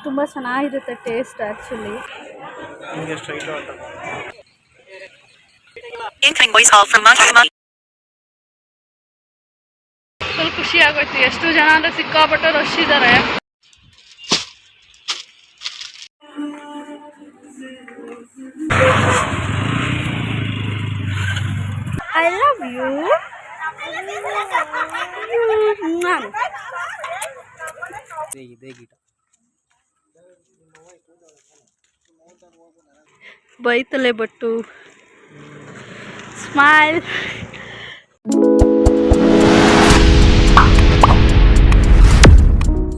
ತುಂಬ ಚೆನ್ನಾಗಿರುತ್ತೆ taste actually. Full ಖುಷಿ ಆಗೋಯ್ತು. ಎಷ್ಟು ಜನ ಅಂದರೆ ಸಿಕ್ಕಾಪಟ್ಟೆ ರಶ್ ಇದ್ದಾರೆ. I love you. ಬೈತಲೆ ಬಟ್ಟು smile.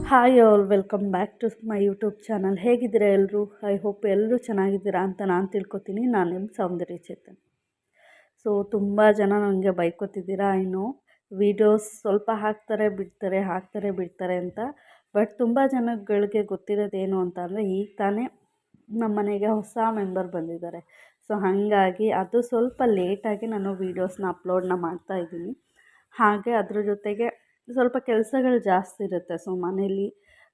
Hi all, welcome back to my YouTube channel. ಹೇಗಿದ್ದೀರಾ ಎಲ್ಲರೂ? ಐ ಹೋಪ್ ಎಲ್ಲರೂ ಚೆನ್ನಾಗಿದ್ದೀರಾ ಅಂತ ನಾನು ತಿಳ್ಕೊತೀನಿ. ನಾನು ನಿಮ್ಮ ಸೌಂದರ್ಯ ಚೇತನ್. ಸೊ ತುಂಬ ಜನ ನನಗೆ ಬೈಕೋತಿದ್ದೀರಾ. ಇನ್ನು ವೀಡಿಯೋಸ್ ಸ್ವಲ್ಪ ಹಾಕ್ತಾರೆ ಬಿಡ್ತಾರೆ ಅಂತ. ಬಟ್ ತುಂಬ ಜನಗಳಿಗೆ ಗೊತ್ತಿರೋದೇನು ಅಂತ ಅಂದರೆ, ಈಗ ತಾನೇ ನಮ್ಮ ಮನೆಗೆ ಹೊಸ ಮೆಂಬರ್ ಬಂದಿದ್ದಾರೆ. ಸೊ ಹಾಗಾಗಿ ಅದು ಸ್ವಲ್ಪ ಲೇಟಾಗಿ ನಾನು ವೀಡಿಯೋಸ್ನ ಅಪ್ಲೋಡ್ನ ಮಾಡ್ತಾಯಿದ್ದೀನಿ. ಹಾಗೆ ಅದ್ರ ಜೊತೆಗೆ ಸ್ವಲ್ಪ ಕೆಲಸಗಳು ಜಾಸ್ತಿ ಇರುತ್ತೆ ಸೊ ಮನೇಲಿ.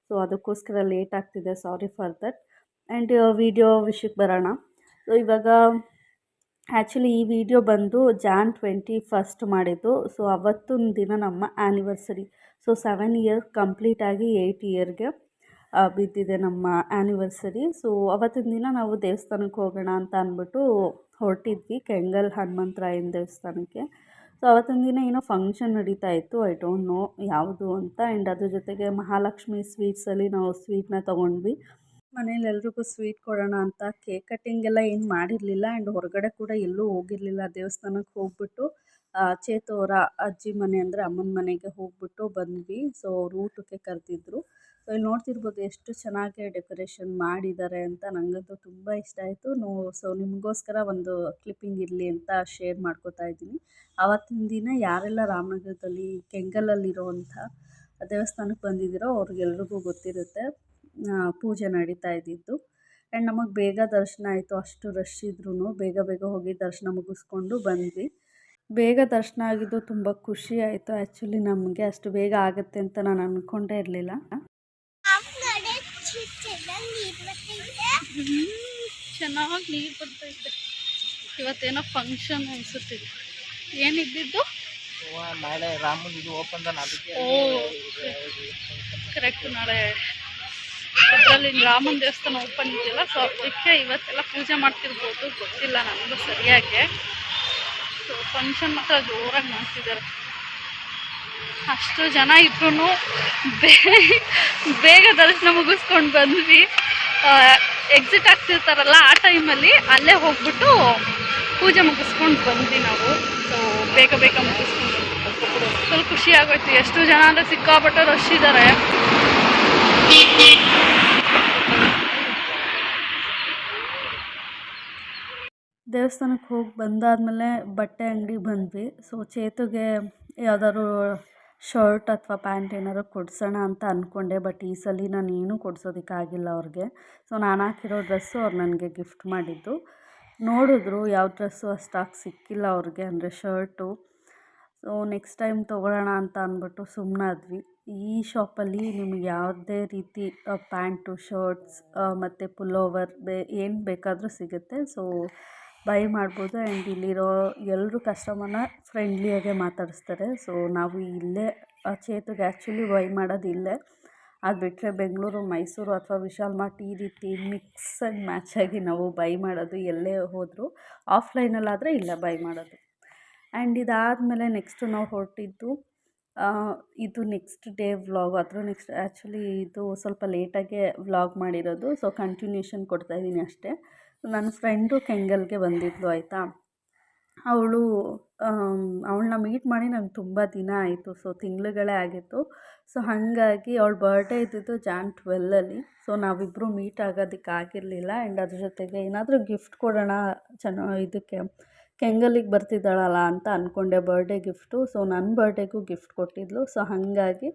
ಸೊ ಅದಕ್ಕೋಸ್ಕರ ಲೇಟ್ ಆಗ್ತಿದೆ, sorry for that. And video ವಿಷಯಕ್ಕೆ ಬರೋಣ. ಸೊ ಇವಾಗ ಆ್ಯಕ್ಚುಲಿ ಈ ವಿಡಿಯೋ ಬಂದು ಜಾನ್ 21 ಮಾಡಿದ್ದು. ಸೊ ಅವತ್ತಿನ ದಿನ ನಮ್ಮ ಆ್ಯನಿವರ್ಸರಿ. ಸೊ 7 ಇಯರ್ ಕಂಪ್ಲೀಟಾಗಿ 8 ಇಯರ್ಗೆ ಬಿದ್ದಿದೆ ನಮ್ಮ ಆ್ಯನಿವರ್ಸರಿ. ಸೊ ಅವತ್ತಿನ ದಿನ ನಾವು ದೇವಸ್ಥಾನಕ್ಕೆ ಹೋಗೋಣ ಅಂತ ಅಂದ್ಬಿಟ್ಟು ಹೊರಟಿದ್ವಿ, ಕೆಂಗಲ್ ಹನುಮಂತರಾಯನ ದೇವಸ್ಥಾನಕ್ಕೆ. ಸೊ ಅವತ್ತಿನ ದಿನ ಏನೋ ಫಂಕ್ಷನ್ ನಡೀತಾ ಇತ್ತು, ಐ ಡೋಂಟ್ ನೋ ಯಾವುದು ಅಂತ. ಆ್ಯಂಡ್ ಅದ್ರ ಜೊತೆಗೆ ಮಹಾಲಕ್ಷ್ಮಿ ಸ್ವೀಟ್ಸಲ್ಲಿ ನಾವು ಸ್ವೀಟ್ನ ತೊಗೊಂಡ್ವಿ. ಮನೇಲಿ ಎಲ್ರಿಗೂ ಸ್ವೀಟ್ ಕೊಡೋಣ ಅಂತ ಕೇಕ್ ಕಟ್ಟಿಂಗ್ ಎಲ್ಲ ಏನು ಮಾಡಿರಲಿಲ್ಲ. ಆ್ಯಂಡ್ ಹೊರಗಡೆ ಕೂಡ ಎಲ್ಲೂ ಹೋಗಿರಲಿಲ್ಲ. ದೇವಸ್ಥಾನಕ್ಕೆ ಹೋಗ್ಬಿಟ್ಟು ಚೇತು ಅವರ ಅಜ್ಜಿ ಮನೆ ಅಂದರೆ ಅಮ್ಮನ ಮನೆಗೆ ಹೋಗ್ಬಿಟ್ಟು ಬಂದ್ವಿ. ಸೊ ಅವರು ಊಟಕ್ಕೆ ಕರೆದಿದ್ರು. ಸೊ ಇಲ್ಲಿ ನೋಡ್ತಿರ್ಬೋದು ಎಷ್ಟು ಚೆನ್ನಾಗಿ ಡೆಕೋರೇಷನ್ ಮಾಡಿದ್ದಾರೆ ಅಂತ. ನನಗಂತೂ ತುಂಬ ಇಷ್ಟ ಆಯಿತು. ಸೊ ನಿಮಗೋಸ್ಕರ ಒಂದು ಕ್ಲಿಪ್ಪಿಂಗ್ ಇರಲಿ ಅಂತ ಶೇರ್ ಮಾಡ್ಕೋತಾ ಇದ್ದೀನಿ. ಆವತ್ತಿನ ದಿನ ಯಾರೆಲ್ಲ ರಾಮನಗರದಲ್ಲಿ ಕೆಂಗಲಲ್ಲಿರೋವಂಥ ದೇವಸ್ಥಾನಕ್ಕೆ ಬಂದಿದ್ದೀರೋ ಅವ್ರಿಗೆಲ್ರಿಗೂ ಗೊತ್ತಿರುತ್ತೆ ಪೂಜೆ ನಡೀತಾ ಇದ್ದಿದ್ದು. ಆ್ಯಂಡ್ ನಮಗೆ ಬೇಗ ದರ್ಶನ ಆಯಿತು. ಅಷ್ಟು ರಶ್ ಇದ್ರೂ ಬೇಗ ಹೋಗಿ ದರ್ಶನ ಮುಗಿಸ್ಕೊಂಡು ಬಂದ್ವಿ. ಬೇಗ ದರ್ಶನ ಆಗಿದ್ದು ತುಂಬ ಖುಷಿ ಆಯಿತು. ಆ್ಯಕ್ಚುಲಿ ನಮಗೆ ಅಷ್ಟು ಬೇಗ ಆಗುತ್ತೆ ಅಂತ ನಾನು ಅಂದ್ಕೊಂಡೇ ಇರಲಿಲ್ಲ. ಚೆನ್ನಾಗಿ ನೀರು ಬರ್ತೈತೆ. ಇವತ್ತೇನೋ ಫಂಕ್ಷನ್ ಅನಿಸುತ್ತೆ. ಏನಿದ್ದು ನಾಳೆ ರಾಮನ್ ಇದು ಓಪನ್ ಅದಕ್ಕೆ. ಓ ಕರೆಕ್ಟ್, ನಾಳೆ ಇದರಲ್ಲಿ ರಾಮನ ದೇವಸ್ಥಾನ ಓಪನ್ ಇದೆಯಲ್ಲ. ಸೊ ಅದಕ್ಕೆ ಇವತ್ತೆಲ್ಲ ಪೂಜೆ ಮಾಡ್ತಿರ್ಬೋದು, ಗೊತ್ತಿಲ್ಲ ನನಗೂ ಸರಿಯಾಗಿ. ಸೊ ಫಂಕ್ಷನ್ ಮಾತ್ರ ಜೋರಾಗಿ ಮಾಡ್ತಿದ್ದಾರೆ. ಅಷ್ಟು ಜನ ಇದ್ರೂ ಬೇಗ ದರ್ಶನ ಮುಗಿಸ್ಕೊಂಡು ಬಂದ್ವಿ. ಎಕ್ಸಿಟ್ ಆಗ್ತಿರ್ತಾರಲ್ಲ ಆ ಟೈಮಲ್ಲಿ ಅಲ್ಲೇ ಹೋಗ್ಬಿಟ್ಟು ಪೂಜೆ ಮುಗಿಸ್ಕೊಂಡು ಬಂದ್ವಿ ನಾವು. ಸೊ ಬೇಗ ಮುಗಿಸ್ಕೊಂಡು ಸ್ವಲ್ಪ ಖುಷಿ ಆಗೋಯ್ತು. ಎಷ್ಟು ಜನ ಅಂದರೆ ಸಿಕ್ಕಾಪಟ್ಟೆ ರಶ್ ಇದ್ದಾರೆ. ದೇವಸ್ಥಾನಕ್ಕೆ ಹೋಗಿ ಬಂದಾದಮೇಲೆ ಬಟ್ಟೆ ಅಂಗಡಿಗೆ ಬಂದ್ವಿ. ಸೊ ಚೇತುಗೆ ಯಾವ್ದಾದ್ರು ಶರ್ಟ್ ಅಥವಾ ಪ್ಯಾಂಟ್ ಏನಾದ್ರು ಕೊಡ್ಸೋಣ ಅಂತ ಅಂದ್ಕೊಂಡೆ. ಬಟ್ ಈ ಸಲ ನಾನು ಏನೂ ಕೊಡ್ಸೋದಕ್ಕಾಗಿಲ್ಲ ಅವ್ರಿಗೆ. ಸೊ ನಾನು ಹಾಕಿರೋ ಡ್ರೆಸ್ಸು ಅವ್ರು ನನಗೆ ಗಿಫ್ಟ್ ಮಾಡಿದ್ದು. ನೋಡಿದ್ರು ಯಾವ ಡ್ರೆಸ್ಸು ಅಷ್ಟಾಗಿ ಸಿಕ್ಕಿಲ್ಲ ಅವ್ರಿಗೆ, ಅಂದರೆ ಶರ್ಟು. ಸೊ ನೆಕ್ಸ್ಟ್ ಟೈಮ್ ತೊಗೊಳ್ಳೋಣ ಅಂತ ಅಂದ್ಬಿಟ್ಟು ಸುಮ್ಮನಾದ್ವಿ. ಈ ಶಾಪಲ್ಲಿ ನಿಮಗೆ ಯಾವುದೇ ರೀತಿ ಪ್ಯಾಂಟು, ಶರ್ಟ್ಸ್ ಮತ್ತು ಪುಲ್ಲೋವರ್ ಏನು ಬೇಕಾದರೂ ಸಿಗುತ್ತೆ. ಸೊ ಬೈ ಮಾಡ್ಬೋದು. ಆ್ಯಂಡ್ ಇಲ್ಲಿರೋ ಎಲ್ಲರೂ ಕಸ್ಟಮರ್ನ ಫ್ರೆಂಡ್ಲಿಯಾಗೆ ಮಾತಾಡಿಸ್ತಾರೆ. ಸೊ ನಾವು ಇಲ್ಲೇ ಚೇತುಗೆ ಆ್ಯಕ್ಚುಲಿ ಬೈ ಮಾಡೋದು ಇಲ್ಲೇ. ಅದು ಬಿಟ್ಟರೆ ಬೆಂಗಳೂರು, ಮೈಸೂರು ಅಥವಾ ವಿಶಾಲ್ ಮಾರ್ಟ್ ಈ ರೀತಿ ಮಿಕ್ಸ್ ಆ್ಯಂಡ್ ಮ್ಯಾಚ್ ಆಗಿ ನಾವು ಬೈ ಮಾಡೋದು ಎಲ್ಲೇ ಹೋದರೂ. ಆಫ್ಲೈನಲ್ಲಾದರೆ ಇಲ್ಲೇ ಬೈ ಮಾಡೋದು. ಆ್ಯಂಡ್ ಇದಾದಮೇಲೆ ನೆಕ್ಸ್ಟು ನಾವು ಹೊರಟಿದ್ದು ಇದು ನೆಕ್ಸ್ಟ್ ಡೇ ವ್ಲಾಗ್. ಅಥವಾ ನೆಕ್ಸ್ಟ್ ಆ್ಯಕ್ಚುಲಿ ಇದು ಸ್ವಲ್ಪ ಲೇಟಾಗೆ ವ್ಲಾಗ್ ಮಾಡಿರೋದು. ಸೊ ಕಂಟಿನ್ಯೂಷನ್ ಕೊಡ್ತಾಯಿದ್ದೀನಿ ಅಷ್ಟೇ. ನನ್ನ ಫ್ರೆಂಡು ಕೆಂಗಲ್ಗೆ ಬಂದಿದ್ಲು, ಆಯಿತಾ. ಅವಳನ್ನ ಮೀಟ್ ಮಾಡಿ ನಂಗೆ ತುಂಬ ದಿನ ಆಯಿತು. ಸೊ ತಿಂಗಳುಗಳೇ ಆಗಿತ್ತು. ಸೊ ಹಾಗಾಗಿ ಅವಳ ಬರ್ಡೇ ಇದ್ದಿದ್ದು ಜಾನ್ 12 ಸೊ ನಾವಿಬ್ಬರು ಮೀಟ್ ಆಗೋದಕ್ಕಾಗಿರಲಿಲ್ಲ. ಆ್ಯಂಡ್ ಅದ್ರ ಜೊತೆಗೆ ಏನಾದರೂ ಗಿಫ್ಟ್ ಕೊಡೋಣ ಇದಕ್ಕೆ ಕೆಂಗಲ್ಲಿಗೆ ಬರ್ತಿದ್ದಾಳಲ್ಲ ಅಂತ ಅಂದ್ಕೊಂಡೆ, ಬರ್ಡೇ ಗಿಫ್ಟು. ಸೊ ನನ್ನ ಬರ್ಡೇಗೂ ಗಿಫ್ಟ್ ಕೊಟ್ಟಿದ್ಲು. ಸೊ ಹಾಗಾಗಿ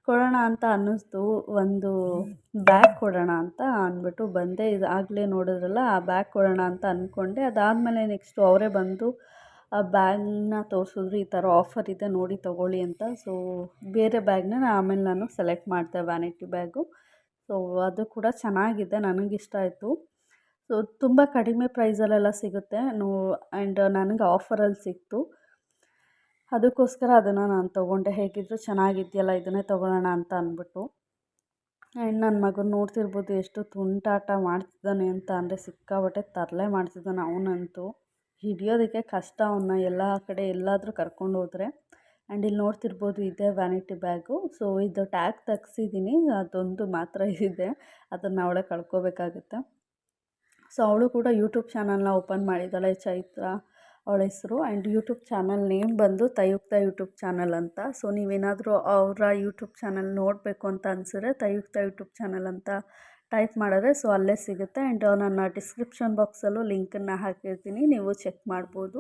ಕೊಡೋಣ ಅಂತ ಅನ್ನಿಸ್ತು. ಒಂದು ಬ್ಯಾಗ್ ಕೊಡೋಣ ಅಂತ ಅಂದ್ಬಿಟ್ಟು ಬಂದೆ. ಇದಾಗಲೇ ನೋಡಿದ್ರಲ್ಲ, ಆ ಬ್ಯಾಗ್ ಕೊಡೋಣ ಅಂತ ಅಂದ್ಕೊಂಡೆ. ಅದಾದಮೇಲೆ ನೆಕ್ಸ್ಟು ಅವರೇ ಬಂದು ಆ ಬ್ಯಾಗ್ನ ತೋರಿಸಿದ್ರು, ಈ ಥರ ಆಫರ್ ಇದೆ ನೋಡಿ ತೊಗೊಳ್ಳಿ ಅಂತ. ಸೊ ಬೇರೆ ಬ್ಯಾಗ್ನ ಆಮೇಲೆ ನಾನು ಸೆಲೆಕ್ಟ್ ಮಾಡಿದೆ, ವ್ಯಾನಿಟಿ ಬ್ಯಾಗು. ಸೊ ಅದು ಕೂಡ ಚೆನ್ನಾಗಿದೆ, ನನಗಿಷ್ಟ ಆಯಿತು. ಸೊ ತುಂಬ ಕಡಿಮೆ ಪ್ರೈಸಲ್ಲೆಲ್ಲ ಸಿಗುತ್ತೆ ಆ್ಯಂಡ್ ನನಗೆ ಆಫರಲ್ಲಿ ಸಿಕ್ತು. ಅದಕ್ಕೋಸ್ಕರ ಅದನ್ನು ನಾನು ತೊಗೊಂಡೆ. ಹೇಗಿದ್ದರೂ ಚೆನ್ನಾಗಿದೆಯಲ್ಲ, ಇದನ್ನೇ ತೊಗೊಳ್ಳೋಣ ಅಂತ ಅಂದ್ಬಿಟ್ಟು. ಆ್ಯಂಡ್ ನನ್ನ ಮಗನ ನೋಡ್ತಿರ್ಬೋದು ಎಷ್ಟು ತುಂಟಾಟ ಮಾಡ್ತಿದ್ದಾನೆ ಅಂತ, ಅಂದರೆ ಸಿಕ್ಕಾಬಟ್ಟೆ ತರಲೆ ಮಾಡ್ತಿದ್ದಾನೆ ಅವನಂತೂ. ಹಿಡಿಯೋದಕ್ಕೆ ಕಷ್ಟ ಅವನ್ನ ಎಲ್ಲ ಕಡೆ ಎಲ್ಲಾದರೂ ಕರ್ಕೊಂಡು ಹೋದರೆ. ಆ್ಯಂಡ್ ಇಲ್ಲಿ ನೋಡ್ತಿರ್ಬೋದು ಇದೇ ವ್ಯಾನಿಟಿ ಬ್ಯಾಗು. ಸೊ ಇದು ಟ್ಯಾಗ್ ತೆಗ್ಸಿದ್ದೀನಿ, ಅದೊಂದು ಮಾತ್ರ ಇದೆ, ಅದನ್ನು ಅವಳೇ ಕಳ್ಕೊಬೇಕಾಗುತ್ತೆ. ಸೊ ಅವಳು ಕೂಡ ಯೂಟ್ಯೂಬ್ ಚಾನಲ್ನ ಓಪನ್ ಮಾಡಿದ್ದಾಳೆ, ಚೈತ್ರ ಅವಳ ಹೆಸರು. ಆ್ಯಂಡ್ ಯೂಟ್ಯೂಬ್ ಚಾನಲ್ ನೇಮ್ ಬಂದು ತಯುಕ್ತ ಯೂಟ್ಯೂಬ್ ಚಾನಲ್ ಅಂತ. ಸೊ ನೀವೇನಾದರೂ ಅವರ ಯೂಟ್ಯೂಬ್ ಚಾನಲ್ ನೋಡಬೇಕು ಅಂತ ಅನಿಸಿದ್ರೆ ತಯುಕ್ತ ಯೂಟ್ಯೂಬ್ ಚಾನಲ್ ಅಂತ ಟೈಪ್ ಮಾಡಿದ್ರೆ ಸೊ ಅಲ್ಲೇ ಸಿಗುತ್ತೆ. ಆ್ಯಂಡ್ ನನ್ನ ಡಿಸ್ಕ್ರಿಪ್ಷನ್ ಬಾಕ್ಸಲ್ಲೂ ಲಿಂಕನ್ನು ಹಾಕಿರ್ತೀನಿ, ನೀವು ಚೆಕ್ ಮಾಡ್ಬೋದು.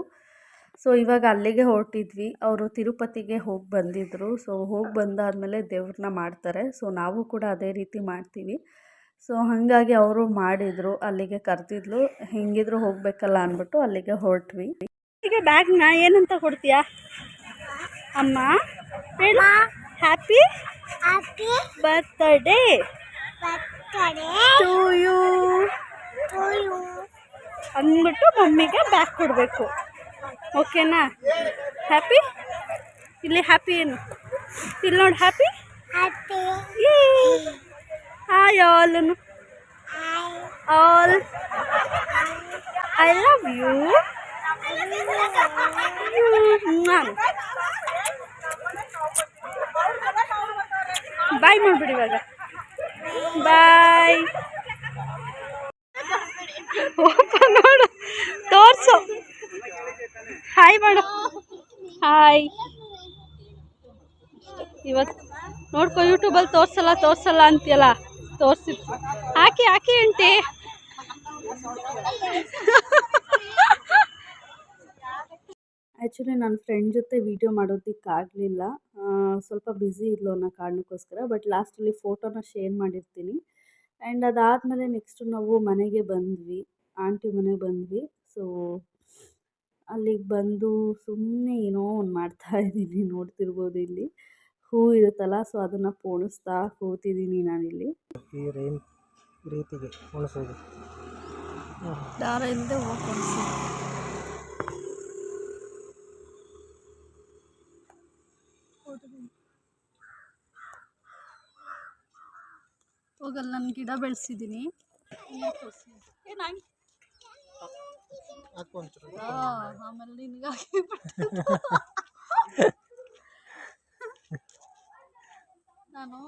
ಸೊ ಇವಾಗ ಅಲ್ಲಿಗೆ ಹೊರಟಿದ್ವಿ. ಅವರು ತಿರುಪತಿಗೆ ಹೋಗಿ ಬಂದಿದ್ದರು. ಸೊ ಹೋಗಿ ಬಂದಾದಮೇಲೆ ದೇವ್ರನ್ನ ಮಾಡ್ತಾರೆ. ಸೊ ನಾವು ಕೂಡ ಅದೇ ರೀತಿ ಮಾಡ್ತೀವಿ. ಸೊ ಹಾಗಾಗಿ ಅವರು ಮಾಡಿದರು, ಅಲ್ಲಿಗೆ ಕರೆದಿದ್ಲು, ಹೆಂಗಿದ್ರು ಹೋಗಬೇಕಲ್ಲ ಅಂದ್ಬಿಟ್ಟು ಅಲ್ಲಿಗೆ ಹೊರಟ್ವಿ. ಈಗ ಬ್ಯಾಗ್ನ ಏನಂತ ಕೊಡ್ತೀಯಾ ಅಮ್ಮ? ಹೇಳು, ಹ್ಯಾಪಿ ಬರ್ತ್ಡೇ ಟು ಯು ಅಂದ್ಬಿಟ್ಟು ಮಮ್ಮಿಗೆ ಬ್ಯಾಗ್ ಕೊಡಬೇಕು. ಓಕೆನಾ? ಹ್ಯಾಪಿ, ಇಲ್ಲಿ ಹ್ಯಾಪಿ ಏನು, ಇಲ್ಲಿ ನೋಡಿ happy. Hi all I love you. Bye ಮಾಡಿಬಿಡಿ ಇವಾಗ, ಬಾಯ್. ನೋಡು, ತೋರಿಸು, ಹಾಯ್ ಮಾಡು, ಹಾಯ್. ಇವತ್ತು ನೋಡ್ಕೊ, ಯೂಟ್ಯೂಬಲ್ಲಿ ತೋರಿಸಲ್ಲ ಅಂತೀಯಲ್ಲ, ತೋರಿಸಿರ್ತೀನಿ. ಹಾಕಿ ಆಂಟಿ. ಆ್ಯಕ್ಚುಲಿ ನನ್ನ ಫ್ರೆಂಡ್ ಜೊತೆ ವೀಡಿಯೋ ಮಾಡೋದಕ್ಕಾಗಲಿಲ್ಲ, ಸ್ವಲ್ಪ ಬ್ಯುಸಿ ಇದ್ಲು ಅನ್ನೋ ಕಾರಣಕ್ಕೋಸ್ಕರ. ಬಟ್ ಲಾಸ್ಟಲ್ಲಿ ಫೋಟೋನ ಶೇರ್ ಮಾಡಿರ್ತೀನಿ. ಆ್ಯಂಡ್ ಅದಾದಮೇಲೆ ನೆಕ್ಸ್ಟು ನಾವು ಮನೆಗೆ ಬಂದ್ವಿ, ಆಂಟಿ ಮನೆಗೆ ಬಂದ್ವಿ. ಸೊ ಅಲ್ಲಿಗೆ ಬಂದು ಸುಮ್ಮನೆ ಏನೋ ಒಂದು ಮಾಡ್ತಾಯಿದ್ದೀನಿ, ನೋಡ್ತಿರ್ಬೋದು ಇಲ್ಲಿ ಹೂ ಇರುತ್ತಲ್ಲ, ಸೊ ಅದನ್ನು ಪೋಣಿಸ್ತಾ ಕೂತಿದ್ದೀನಿ ನಾನಿಲ್ಲಿ. ರೀತಿಗೆ ಪೋಣಿಸೋದು ದಾರ ಇಲ್ಲದೆ ಹೋಗಲ್ಲ. ನಾನು ಗಿಡ ಬೆಳೆಸಿದ್ದೀನಿ, ಆಮೇಲೆ ನಿನಗಾಗಿ ನಾನು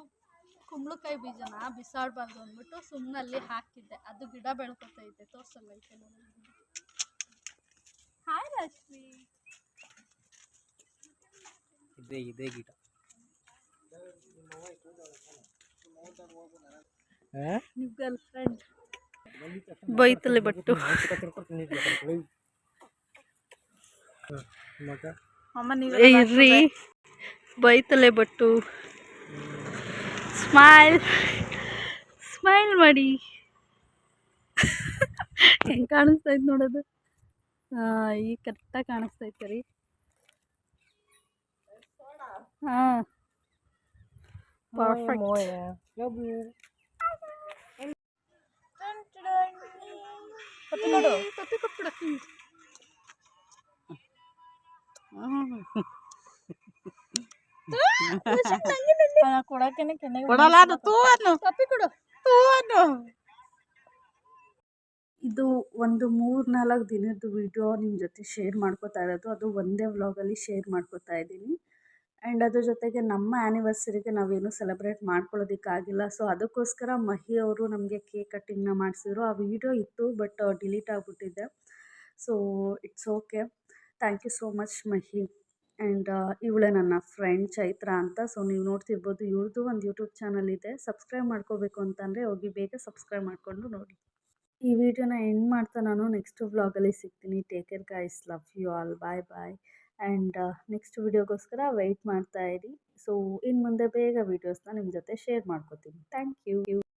ಕುಂಬಳಕಾಯಿ ಬೀಜನ ಬಿಸಾಡಬಾರ್ದು ಅಂದ್ಬಿಟ್ಟು ಸುಮ್ಮನೆ ಅಲ್ಲಿ ಹಾಕಿದ್ದೆ, ಅದು ಗಿಡ ಬೆಳ್ಕೊತೈತೆ. ತೋರ್ಸಲ್ಲ ಐತೆ ನೋಡಿ. ಹಾಯ್ ರಶ್ಮಿ. ಇದೇ ಗಿಡ ನಿಮ್ಮ ಗರ್ಲ್ ಫ್ರೆಂಡ್ ಬೈತಲೆ ಬಟ್ಟು ಇರ್ರಿ, ಬೈತಲೆ ಬಟ್ಟು. ಸ್ಮೈಲ್ ಮಾಡಿ. ಹೆಂಗೆ ಕಾಣಿಸ್ತೈತೆ ನೋಡೋದು. ಈಗ ಕರೆಕ್ಟಾಗಿ ಕಾಣಿಸ್ತೈತೆ ರೀ. ಹಾಂ, ಪರ್ಫೆಕ್ಟ್. ಇದು ಒಂದು 3-4 ದಿನದ ವಿಡಿಯೋ ನಿಮ್ಮ ಜೊತೆ ಶೇರ್ ಮಾಡ್ಕೋತಾ ಇರೋದು. ಅದು ಒಂದೇ ವ್ಲಾಗಲ್ಲಿ ಶೇರ್ ಮಾಡ್ಕೋತಾ ಇದ್ದೀನಿ. ಆ್ಯಂಡ್ ಅದ್ರ ಜೊತೆಗೆ ನಮ್ಮ ಆ್ಯನಿವರ್ಸರಿಗೆ ನಾವೇನು ಸೆಲೆಬ್ರೇಟ್ ಮಾಡ್ಕೊಳ್ಳೋದಕ್ಕಾಗಿಲ್ಲ. ಸೊ ಅದಕ್ಕೋಸ್ಕರ ಮಹಿ ಅವರು ನಮಗೆ ಕೇಕ್ ಕಟ್ಟಿಂಗ್ನ ಮಾಡಿಸಿದ್ರು. ಆ ವಿಡಿಯೋ ಇತ್ತು, ಬಟ್ ಡಿಲೀಟ್ ಆಗಿಬಿಟ್ಟಿದೆ. So it's okay. Thank you so much Mahi. And ಇವಳೇ ನನ್ನ ಫ್ರೆಂಡ್ ಚೈತ್ರ ಅಂತ. ಸೊ ನೀವು ನೋಡ್ತಿರ್ಬೋದು, ಇವ್ರದ್ದು ಒಂದು ಯೂಟ್ಯೂಬ್ ಚಾನಲ್ ಇದೆ. ಸಬ್ಸ್ಕ್ರೈಬ್ ಮಾಡ್ಕೋಬೇಕು ಅಂತಂದರೆ ಹೋಗಿ ಬೇಗ ಸಬ್ಸ್ಕ್ರೈಬ್ ಮಾಡಿಕೊಂಡು ನೋಡಿ. ಈ ವಿಡಿಯೋನ ಎಂಡ್ ಮಾಡ್ತಾ ನಾನು ನೆಕ್ಸ್ಟ್ ವ್ಲಾಗಲ್ಲಿ ಸಿಗ್ತೀನಿ. Take care guys, love you all, bye. And next ವಿಡಿಯೋಗೋಸ್ಕರ ವೆಯ್ಟ್ ಮಾಡ್ತಾ ಇರಿ. ಸೊ ಇನ್ನು ಮುಂದೆ ಬೇಗ ವೀಡಿಯೋಸ್ನ ನಿಮ್ಮ ಜೊತೆ ಶೇರ್ ಮಾಡ್ಕೋತೀನಿ. Thank you.